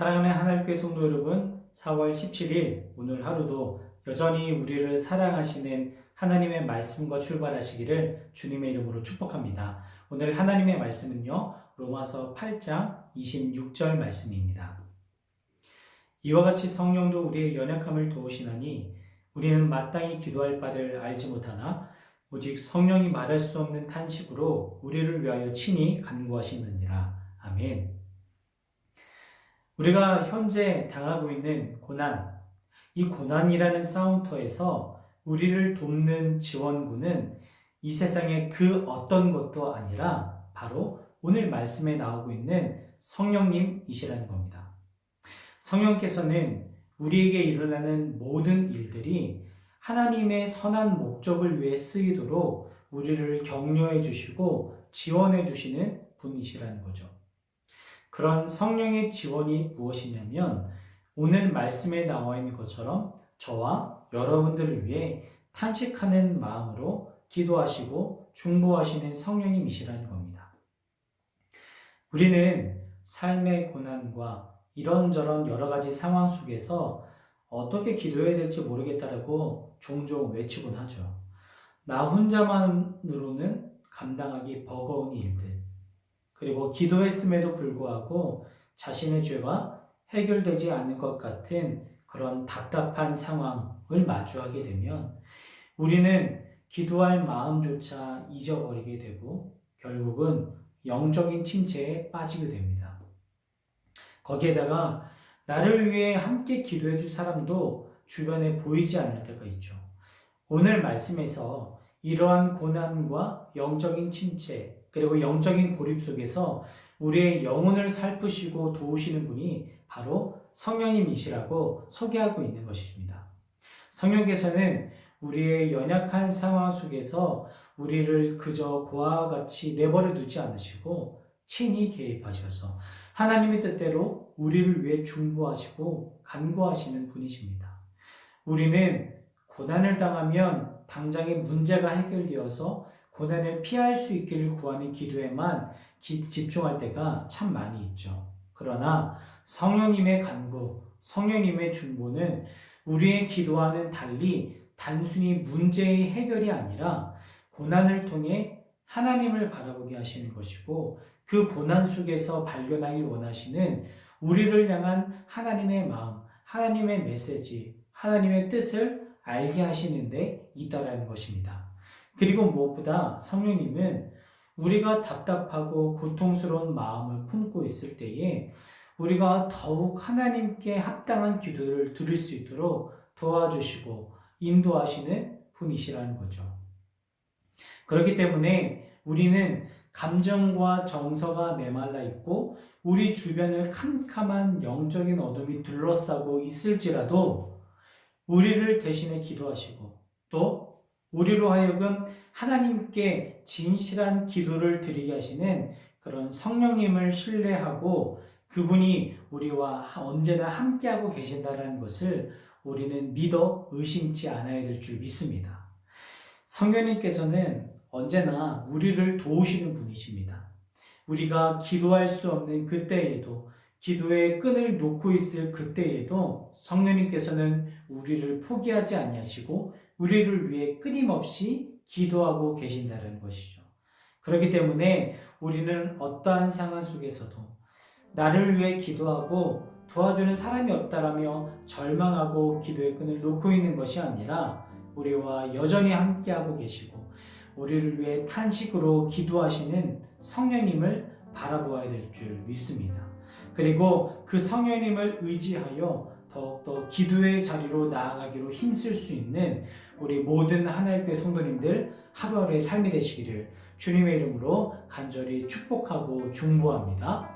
사랑하는 하나님교회 성도 여러분, 4월 17일 오늘 하루도 여전히 우리를 사랑하시는 하나님의 말씀과 출발하시기를 주님의 이름으로 축복합니다. 오늘 하나님의 말씀은요, 로마서 8장 26절 말씀입니다. 이와 같이 성령도 우리의 연약함을 도우시나니 우리는 마땅히 기도할 바를 알지 못하나 오직 성령이 말할 수 없는 탄식으로 우리를 위하여 친히 간구하시느니라. 아멘. 우리가 현재 당하고 있는 고난, 이 고난이라는 싸움터에서 우리를 돕는 지원군은 이 세상의 그 어떤 것도 아니라 바로 오늘 말씀에 나오고 있는 성령님이시라는 겁니다. 성령께서는 우리에게 일어나는 모든 일들이 하나님의 선한 목적을 위해 쓰이도록 우리를 격려해 주시고 지원해 주시는 분이시라는 거죠. 그런 성령의 지원이 무엇이냐면 오늘 말씀에 나와 있는 것처럼 저와 여러분들을 위해 탄식하는 마음으로 기도하시고 중보하시는 성령님이시라는 겁니다. 우리는 삶의 고난과 이런저런 여러 가지 상황 속에서 어떻게 기도해야 될지 모르겠다라고 종종 외치곤 하죠. 나 혼자만으로는 감당하기 버거운 일들, 그리고 기도했음에도 불구하고 자신의 죄가 해결되지 않는 것 같은 그런 답답한 상황을 마주하게 되면 우리는 기도할 마음조차 잊어버리게 되고 결국은 영적인 침체에 빠지게 됩니다. 거기에다가 나를 위해 함께 기도해 줄 사람도 주변에 보이지 않을 때가 있죠. 오늘 말씀에서 이러한 고난과 영적인 침체, 그리고 영적인 고립 속에서 우리의 영혼을 살피시고 도우시는 분이 바로 성령님이시라고 소개하고 있는 것입니다. 성령께서는 우리의 연약한 상황 속에서 우리를 그저 고아와 같이 내버려 두지 않으시고 친히 개입하셔서 하나님의 뜻대로 우리를 위해 중보하시고 간구하시는 분이십니다. 우리는 고난을 당하면 당장의 문제가 해결되어서 고난을 피할 수 있기를 구하는 기도에만 집중할 때가 참 많이 있죠. 그러나 성령님의 간구, 성령님의 중보는 우리의 기도와는 달리 단순히 문제의 해결이 아니라 고난을 통해 하나님을 바라보게 하시는 것이고 그 고난 속에서 발견하길 원하시는 우리를 향한 하나님의 마음, 하나님의 메시지, 하나님의 뜻을 알게 하시는 데 있다라는 것입니다. 그리고 무엇보다 성령님은 우리가 답답하고 고통스러운 마음을 품고 있을 때에 우리가 더욱 하나님께 합당한 기도를 드릴 수 있도록 도와주시고 인도하시는 분이시라는 거죠. 그렇기 때문에 우리는 감정과 정서가 메말라 있고 우리 주변을 캄캄한 영적인 어둠이 둘러싸고 있을지라도 우리를 대신해 기도하시고 또 우리로 하여금 하나님께 진실한 기도를 드리게 하시는 그런 성령님을 신뢰하고 그분이 우리와 언제나 함께하고 계신다는 것을 우리는 믿어 의심치 않아야 될 줄 믿습니다. 성령님께서는 언제나 우리를 도우시는 분이십니다. 우리가 기도할 수 없는 그때에도 기도의 끈을 놓고 있을 그때에도 성령님께서는 우리를 포기하지 아니하시고 우리를 위해 끊임없이 기도하고 계신다는 것이죠. 그렇기 때문에 우리는 어떠한 상황 속에서도 나를 위해 기도하고 도와주는 사람이 없다라며 절망하고 기도의 끈을 놓고 있는 것이 아니라 우리와 여전히 함께하고 계시고 우리를 위해 탄식으로 기도하시는 성령님을 바라보아야 될 줄 믿습니다. 그리고 그 성령님을 의지하여 더욱더 기도의 자리로 나아가기로 힘쓸 수 있는 우리 모든 하나님의 성도님들 하루하루의 삶이 되시기를 주님의 이름으로 간절히 축복하고 중보합니다.